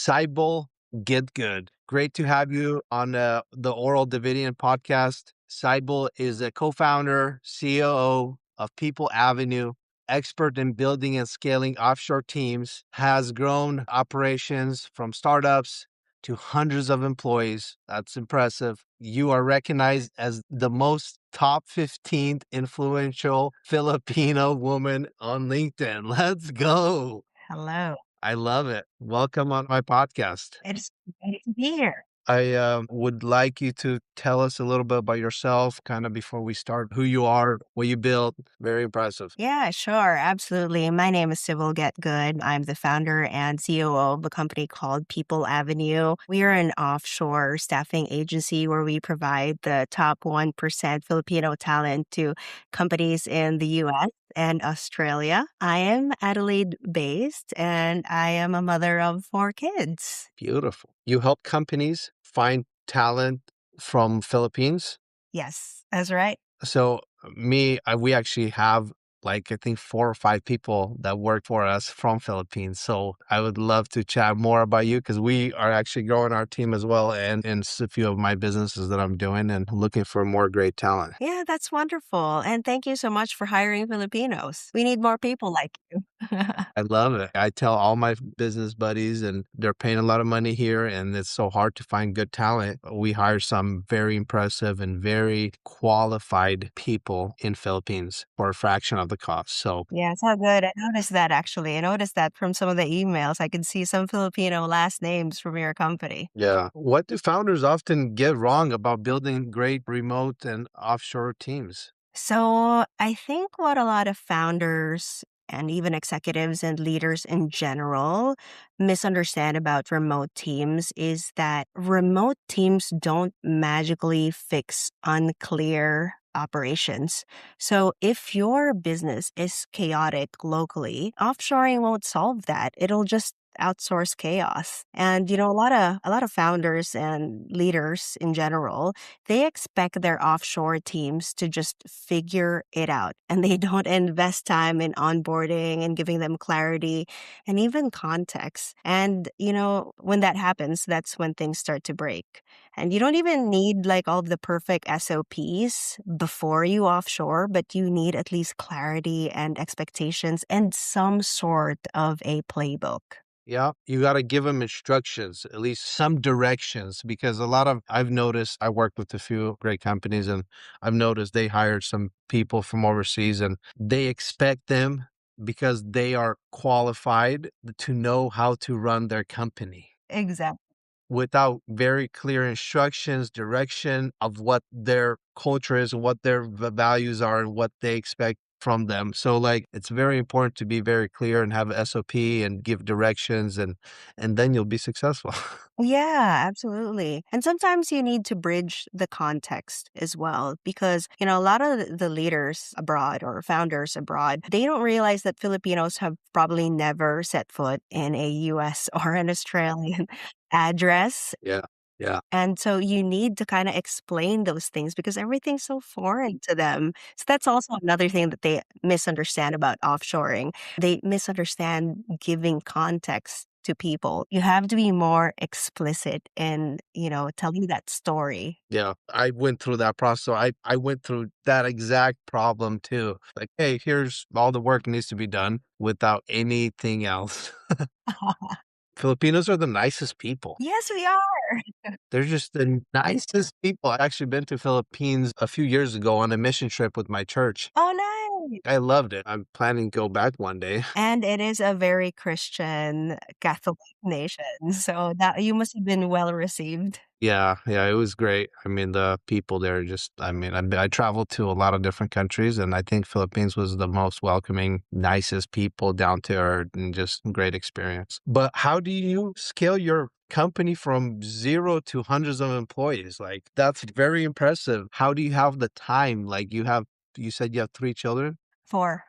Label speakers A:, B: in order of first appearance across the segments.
A: Cybill Getgood. Great to have you on the Aurel Davidyan podcast. Cybill is a co-founder, COO of People Avenue, expert in building and scaling offshore teams, has grown operations from startups to hundreds of employees. That's impressive. You are recognized as the most top 15th influential Filipino woman on LinkedIn. Let's go.
B: Hello.
A: I love it. Welcome on my podcast.
B: It's great to be here.
A: I would like you to tell us a little bit about yourself, kind of before we start, who you are, what you built. Very impressive.
B: Yeah, sure. Absolutely. My name is Cybill Getgood. I'm the founder and COO of a company called People Avenue. We are an offshore staffing agency where we provide the top 1% Filipino talent to companies in the US and Australia. I am Adelaide based and I am a mother of 4 kids.
A: Beautiful. You help companies find talent from Philippines.
B: Yes, that's right.
A: So we actually have like I think 4 or 5 people that work for us from Philippines. So I would love to chat more about you because we are actually growing our team as well, and it's a few of my businesses that I'm doing and looking for more great talent.
B: Yeah, that's wonderful. And thank you so much for hiring Filipinos. We need more people like you.
A: I love it. I tell all my business buddies, and they're paying a lot of money here, and it's so hard to find good talent. We hire some very impressive and very qualified people in Philippines for a fraction of the cost. So
B: Yeah, it's all good. I noticed that actually. I noticed that from some of the emails. I could see some Filipino last names from your company.
A: yeah. What do founders often get wrong about building great remote and offshore teams?
B: So I think what a lot of founders and even executives and leaders in general misunderstand about remote teams is that remote teams don't magically fix unclear operations. So if your business is chaotic locally, offshoring won't solve that. It'll just outsource chaos. And a lot of founders and leaders in general, they expect their offshore teams to just figure it out, and they don't invest time in onboarding and giving them clarity and even context. And, when that happens, that's when things start to break. And you don't even need like all the perfect SOPs before you offshore, but you need at least clarity and expectations and some sort of a playbook.
A: Yeah, you got to give them instructions, at least some directions, because I've noticed, I worked with a few great companies, and I've noticed they hired some people from overseas and they expect them because they are qualified to know how to run their company
B: Exactly.
A: without very clear instructions, direction of what their culture is and what their values are and what they expect from them. So like it's very important to be very clear and have a SOP and give directions, and then you'll be successful.
B: Yeah, absolutely. And sometimes you need to bridge the context as well because, a lot of the leaders abroad or founders abroad, they don't realize that Filipinos have probably never set foot in a US or an Australian address.
A: Yeah. Yeah.
B: And so you need to kind of explain those things because everything's so foreign to them. So that's also another thing that they misunderstand about offshoring. They misunderstand giving context to people. You have to be more explicit in, telling that story.
A: Yeah. I went through that process. So I went through that exact problem too. Like, hey, here's all the work needs to be done without anything else. Filipinos are the nicest people.
B: Yes, we are.
A: They're just the nicest people. I actually been to Philippines a few years ago on a mission trip with my church.
B: Oh, nice.
A: I loved it. I'm planning to go back one day.
B: And it is a very Christian Catholic nation. So that you must have been well received.
A: Yeah, yeah, it was great. I mean, the people there just, I traveled to a lot of different countries, and I think Philippines was the most welcoming, nicest people, down to earth, and just great experience. But how do you scale your company from zero to hundreds of employees? Like, that's very impressive. How do you have the time? Like, you said you have 3 children?
B: 4.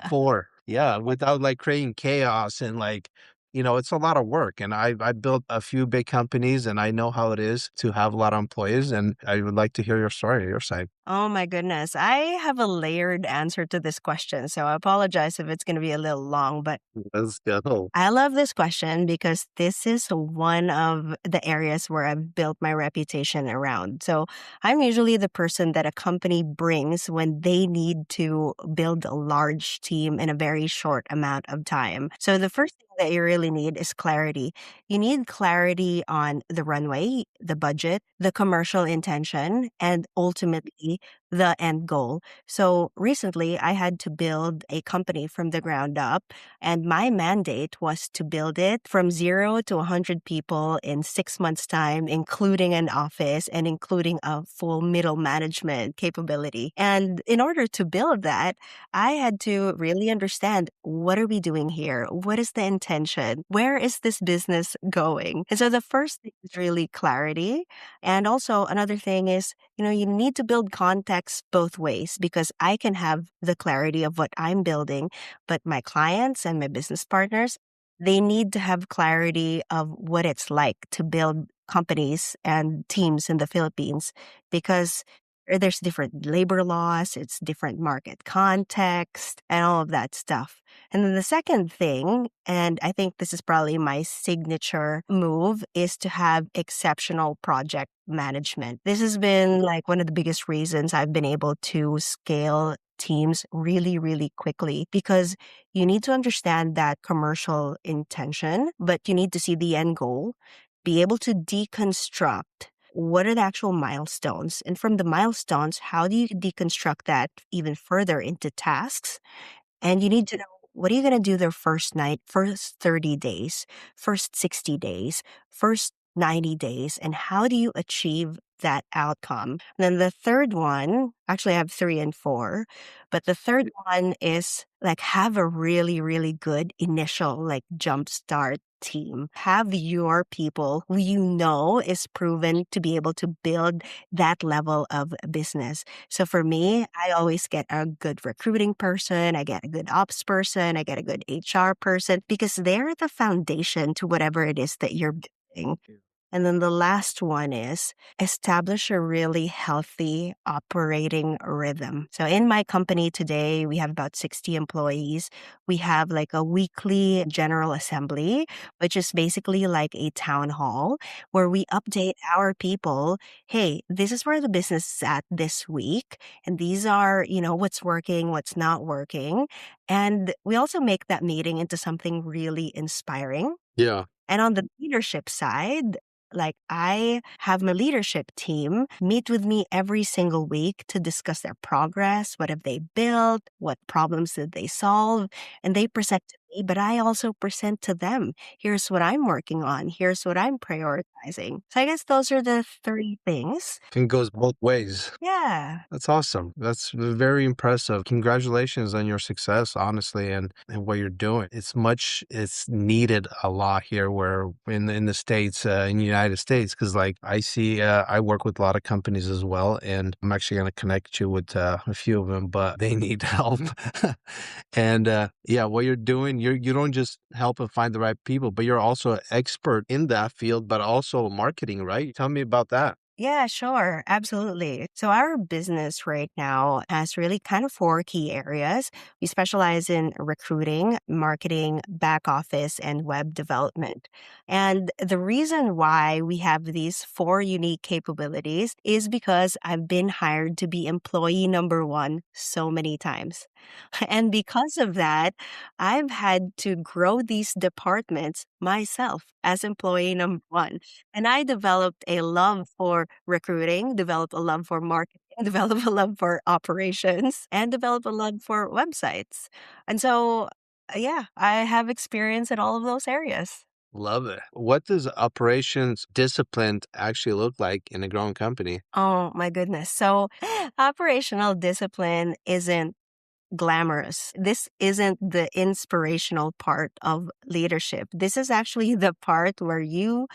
A: 4. Yeah, without like creating chaos and like it's a lot of work. And I built a few big companies, and I know how it is to have a lot of employees. And I would like to hear your story, your side.
B: Oh my goodness. I have a layered answer to this question, so I apologize if it's going to be a little long, but
A: Let's go.
B: I love this question because this is one of the areas where I've built my reputation around. So I'm usually the person that a company brings when they need to build a large team in a very short amount of time. So the first thing that you really need is clarity. You need clarity on the runway, the budget, the commercial intention, and ultimately the end goal. So recently I had to build a company from the ground up, and my mandate was to build it from 0 to 100 people in 6 months' time, including an office and including a full middle management capability. And in order to build that, I had to really understand, what are we doing here? What is the intention? Where is this business going? And so the first thing is really clarity. And also another thing is, you need to build context both ways, because I can have the clarity of what I'm building, but my clients and my business partners, they need to have clarity of what it's like to build companies and teams in the Philippines, because there's different labor laws, it's different market context, and all of that stuff. And then the second thing, and I think this is probably my signature move, is to have exceptional project management. This has been like one of the biggest reasons I've been able to scale teams really, really quickly, because you need to understand that commercial intention, but you need to see the end goal, be able to deconstruct what are the actual milestones. And from the milestones, how do you deconstruct that even further into tasks? And you need to know, what are you going to do their first night, first 30 days, first 60 days, first 90 days, and how do you achieve that outcome? And then the third one, actually I have three and four, but the third one is like, have a really, really good initial like jumpstart team. Have your people who you know is proven to be able to build that level of business. So for me, I always get a good recruiting person, I get a good ops person, I get a good HR person, because they're the foundation to whatever it is that you're building. And then the last one is establish a really healthy operating rhythm. So in my company today, we have about 60 employees. We have like a weekly general assembly, which is basically like a town hall where we update our people. Hey, this is where the business is at this week. And these are, what's working, what's not working. And we also make that meeting into something really inspiring.
A: Yeah.
B: And on the leadership side, like, I have my leadership team meet with me every single week to discuss their progress. What have they built? What problems did they solve? And they present to me, but I also present to them. Here's what I'm working on. Here's what I'm prioritizing. So I guess those are the three things.
A: I think it goes both ways.
B: Yeah.
A: That's awesome. That's very impressive. Congratulations on your success, honestly, and what you're doing. It's needed a lot here where in the States, in the United States, because like I see, I work with a lot of companies as well, and I'm actually going to connect you with a few of them, but they need help. And yeah, what you're doing, you don't just help and find the right people, but you're also an expert in that field, but also marketing, right? Tell me about that.
B: Yeah, sure. Absolutely. So our business right now has really kind of four key areas. We specialize in recruiting, marketing, back office, and web development. And the reason why we have these four unique capabilities is because I've been hired to be employee number one so many times. And because of that, I've had to grow these departments myself as employee number one. And I developed a love for recruiting, developed a love for marketing, developed a love for operations, and developed a love for websites. And so, yeah, I have experience in all of those areas.
A: Love it. What does operations discipline actually look like in a growing company?
B: Oh my goodness. So, operational discipline isn't glamorous. This isn't the inspirational part of leadership. This is actually the part where you,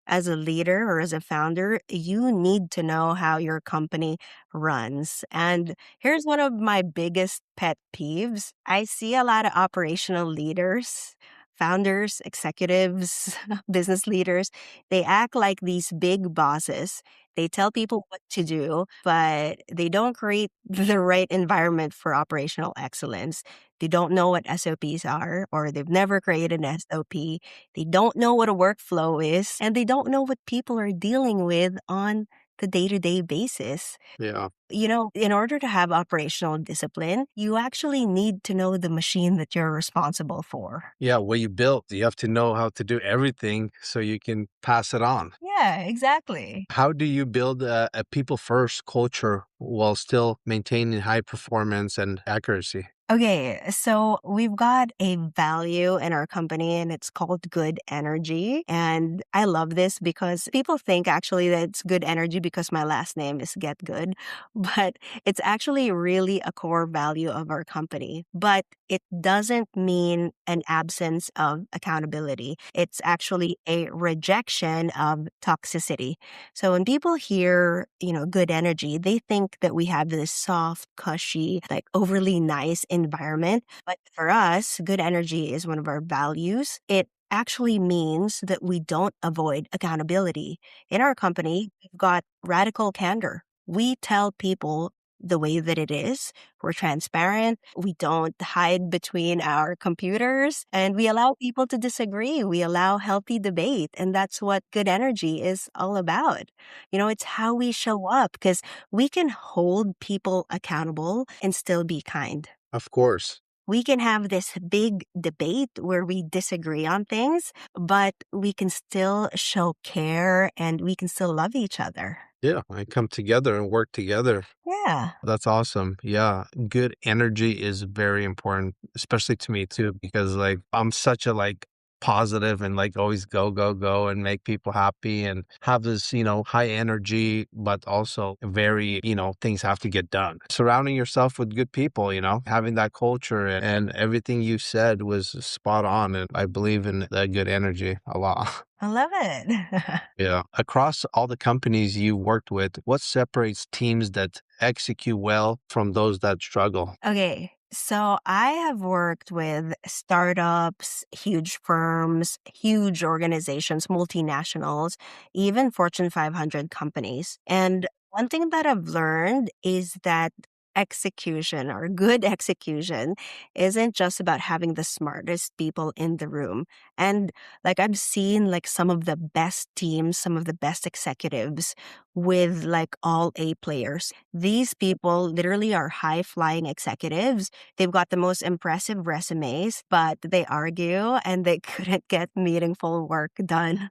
B: as a leader or as a founder, you need to know how your company runs. And here's one of my biggest pet peeves. I see a lot of operational leaders Founders, executives, business leaders, they act like these big bosses. They tell people what to do, but they don't create the right environment for operational excellence. They don't know what SOPs are, or they've never created an SOP. They don't know what a workflow is, and they don't know what people are dealing with on the day to day basis.
A: Yeah.
B: In order to have operational discipline, you actually need to know the machine that you're responsible for.
A: Yeah, what you built, you have to know how to do everything so you can pass it on.
B: Yeah, exactly.
A: How do you build a people first culture while still maintaining high performance and accuracy?
B: Okay, so we've got a value in our company and it's called good energy. And I love this because people think actually that it's good energy because my last name is Get Good, but it's actually really a core value of our company. But it doesn't mean an absence of accountability. It's actually a rejection of toxicity. So when people hear, good energy, they think that we have this soft, cushy, like overly nice environment. But for us, good energy is one of our values. It actually means that we don't avoid accountability. In our company, we've got radical candor. We tell people the way that it is. We're transparent. We don't hide between our computers and we allow people to disagree. We allow healthy debate. And that's what good energy is all about. It's how we show up because we can hold people accountable and still be kind.
A: Of course.
B: We can have this big debate where we disagree on things, but we can still show care and we can still love each other.
A: Yeah, I come together and work together.
B: Yeah.
A: That's awesome. Yeah, good energy is very important, especially to me too, because like I'm such a positive and always go go go and make people happy and have this high energy, but also very things have to get done. Surrounding yourself with good people, having that culture and everything you said was spot on, and I believe in that good energy a lot.
B: I love it.
A: Yeah. Across all the companies you worked with, what separates teams that execute well from those that struggle?
B: Okay, so I have worked with startups, huge firms, huge organizations, multinationals, even Fortune 500 companies. And one thing that I've learned is that execution or good execution isn't just about having the smartest people in the room. And I've seen some of the best teams, some of the best executives with all A players. These people literally are high flying executives. They've got the most impressive resumes, but they argue and they couldn't get meaningful work done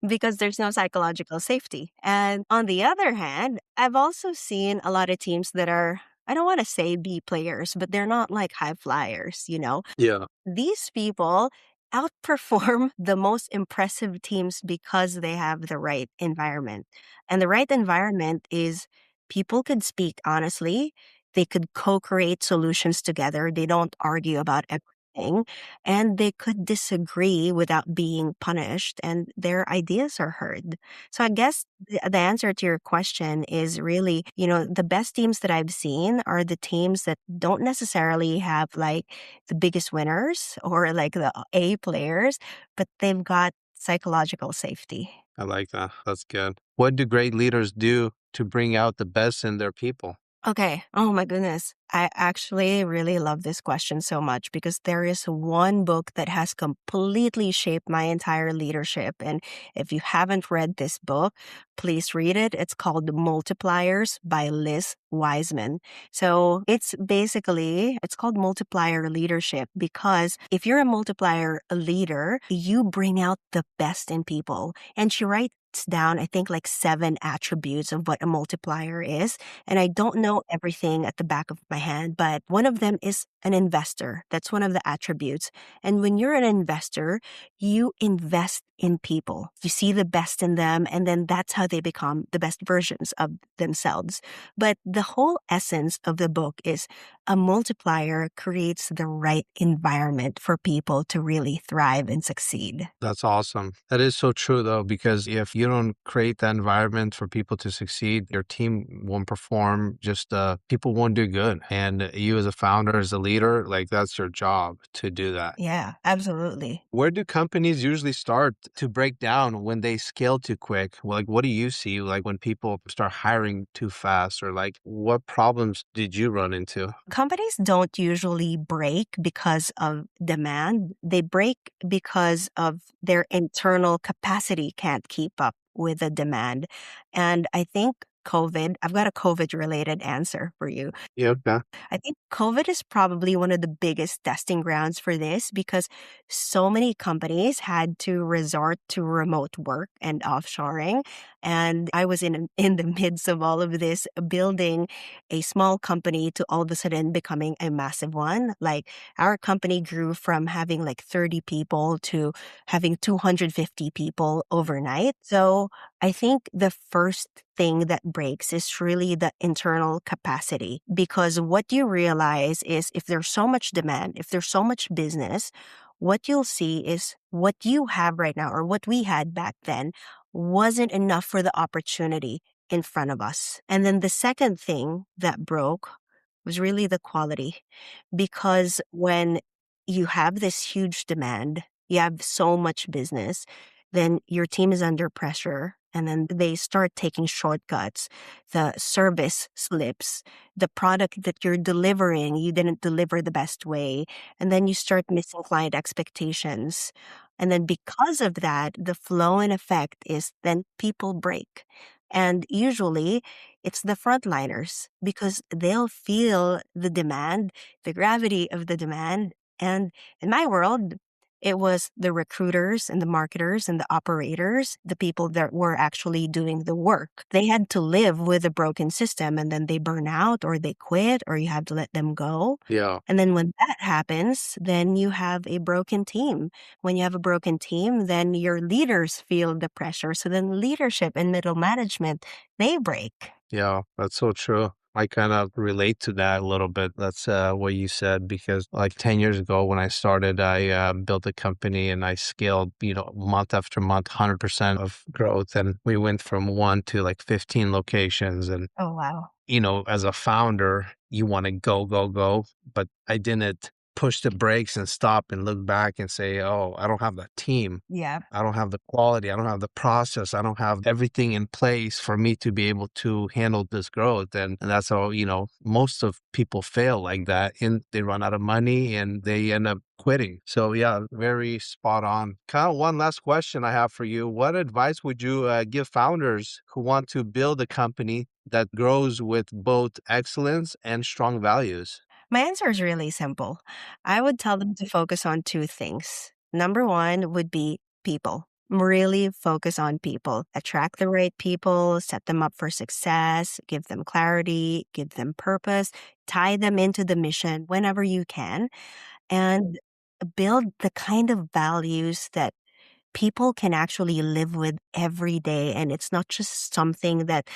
B: because there's no psychological safety. And on the other hand, I've also seen a lot of teams that are, I don't want to say B players, but they're not like high flyers.
A: Yeah.
B: These people outperform the most impressive teams because they have the right environment. And the right environment is people could speak honestly, they could co create solutions together, they don't argue about everything, and they could disagree without being punished, and their ideas are heard. So I guess the answer to your question is really, the best teams that I've seen are the teams that don't necessarily have the biggest winners or the A players, but they've got psychological safety.
A: I like that. That's good. What do great leaders do to bring out the best in their people?
B: Okay. Oh my goodness. I actually really love this question so much because there is one book that has completely shaped my entire leadership. And if you haven't read this book, please read it. It's called Multipliers by Liz Wiseman. So it's called multiplier leadership because if you're a multiplier leader, you bring out the best in people. And she writes down, I think, 7 attributes of what a multiplier is. And I don't know everything at the back of my hand, but one of them is an investor. That's one of the attributes. And when you're an investor, you invest in people. You see the best in them, and then that's how they become the best versions of themselves. But the whole essence of the book is a multiplier creates the right environment for people to really thrive and succeed.
A: That's awesome. That is so true though, because if you don't create that environment for people to succeed, your team won't perform, just people won't do good. And you as a founder, as a leader, like that's your job to do that.
B: Yeah, absolutely.
A: Where do companies usually start to break down when they scale too quick? Like, what do you see? Like, when people start hiring too fast, or like, what problems did you run into?
B: Companies don't usually break because of demand. They break because of their internal capacity can't keep up with the demand. And I think I've got a COVID related answer for you.
A: Yeah, okay.
B: I think COVID is probably one of the biggest testing grounds for this because so many companies had to resort to remote work and offshoring. And I was in the midst of all of this, building a small company to all of a sudden becoming a massive one. Like our company grew from having like 30 people to having 250 people overnight. So I think the first thing that breaks is really the internal capacity, because what you realize is if there's so much demand, if there's so much business, what you'll see is what you have right now or what we had back then wasn't enough for the opportunity in front of us. And then the second thing that broke was really the quality, because when you have this huge demand, you have so much business, then your team is under pressure and then they start taking shortcuts. The service slips, the product that you're delivering, you didn't deliver the best way. And then you start missing client expectations. And then because of that, the flow and effect is then people break. And usually it's the frontliners because they'll feel the demand, the gravity of the demand. And in my world, it was the recruiters and the marketers and the operators, the people that were actually doing the work. They had to live with a broken system and then they burn out or they quit or you have to let them go.
A: Yeah.
B: And then when that happens, then you have a broken team. When you have a broken team, then your leaders feel the pressure. So then leadership and middle management, they break.
A: Yeah, that's so true. I kind of relate to that a little bit. That's what you said, because like 10 years ago when I started, I built a company and I scaled, month after month, 100% of growth. And we went from one to like 15 locations. And,
B: Oh, wow.
A: as a founder, you want to go, go, go. But I didn't push the brakes and stop and look back and say, oh, I don't have the team.
B: Yeah.
A: I don't have the quality. I don't have the process. I don't have everything in place for me to be able to handle this growth. And that's how, most of people fail like that. And they run out of money and they end up quitting. So, yeah, very spot on. Kind of one last question I have for you. What advice would you give founders who want to build a company that grows with both excellence and strong values?
B: My answer is really simple. I would tell them to focus on two things. Number one would be people. Really focus on people. Attract the right people, set them up for success, give them clarity, give them purpose, tie them into the mission whenever you can, and build the kind of values that people can actually live with every day. And it's not just something that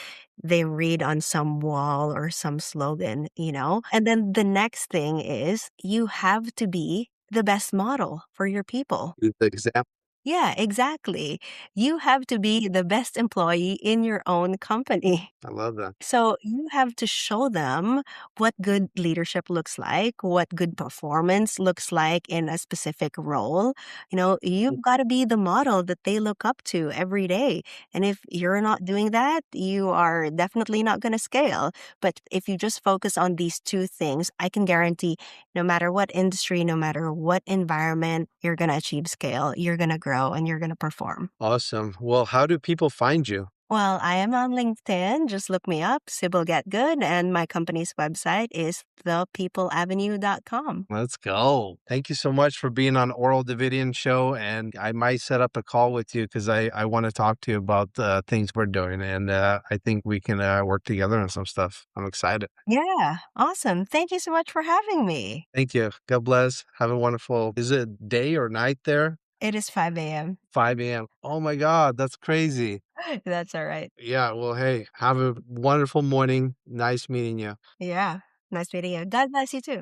B: they read on some wall or some slogan. And then the next thing is you have to be the best model for your people.
A: The example.
B: Yeah, exactly. You have to be the best employee in your own company.
A: I love that.
B: So you have to show them what good leadership looks like, what good performance looks like in a specific role. You've got to be the model that they look up to every day. And if you're not doing that, you are definitely not going to scale. But if you just focus on these two things, I can guarantee no matter what industry, no matter what environment, you're going to achieve scale, you're going to grow, and you're going to perform.
A: Awesome. Well, how do people find you?
B: Well, I am on LinkedIn. Just look me up, Cybill Getgood, and my company's website is thepeopleavenue.com.
A: Let's go. Thank you so much for being on Oral Davidyan Show. And I might set up a call with you because I want to talk to you about the things we're doing. And I think we can work together on some stuff. I'm excited.
B: Yeah, awesome. Thank you so much for having me.
A: Thank you. God bless. Have a wonderful, is it day or night there?
B: It is 5 a.m.
A: 5 a.m. Oh my God, that's crazy.
B: That's all right.
A: Yeah, well, hey, have a wonderful morning. Nice meeting you.
B: Yeah. Nice meeting you. God bless you too.